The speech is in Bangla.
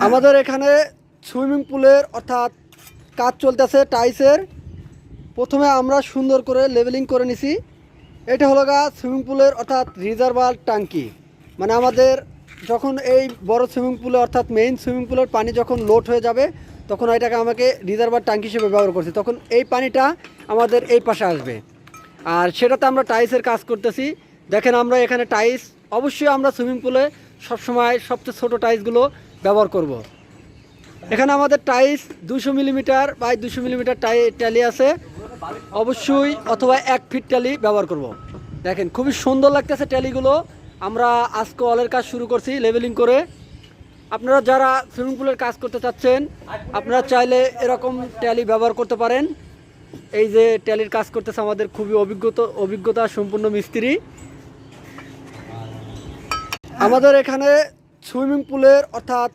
আমাদের এখানে সুইমিং পুলের অর্থাৎ কাজ চলতেছে টাইলসের। প্রথমে আমরা সুন্দর করে লেভেলিং করে নিছি। এটা হলো সুইমিং পুলের অর্থাৎ রিজার্ভার ট্যাঙ্কি। মানে আমাদের যখন এই বড় সুইমিং পুলে অর্থাৎ মেইন সুইমিং পুলের পানি যখন লোড হয়ে যাবে তখন এটাকে আমাকে রিজার্ভার ট্যাঙ্কি হিসেবে ব্যবহার করছি। তখন এই পানিটা আমাদের এই পাশে আসবে, আর সেটাতে আমরা টাইলসের কাজ করতেছি। দেখেন আমরা এখানে টাইলস, অবশ্যই আমরা সুইমিং পুলে সবসময় সবচেয়ে ছোটো টাইলসগুলো ব্যবহার করব। এখানে আমাদের টাইলস 200 মিলিমিটার বাই 200 মিলিমিটার ট্যালি আছে অবশ্যই, অথবা 1 ফিট ট্যালি ব্যবহার করব। দেখেন খুবই সুন্দর লাগতেছে ট্যালিগুলো। আমরা আজকে ওয়ালের কাজ শুরু করছি লেভেলিং করে। আপনারা যারা সুইমিং পুলের কাজ করতে চাচ্ছেন আপনারা চাইলে এরকম ট্যালি ব্যবহার করতে পারেন। এই যে ট্যালির কাজ করতেছে আমাদের খুবই অভিজ্ঞতা সম্পন্ন মিস্ত্রি। আমাদের এখানে সুইমিং পুলের অর্থাৎ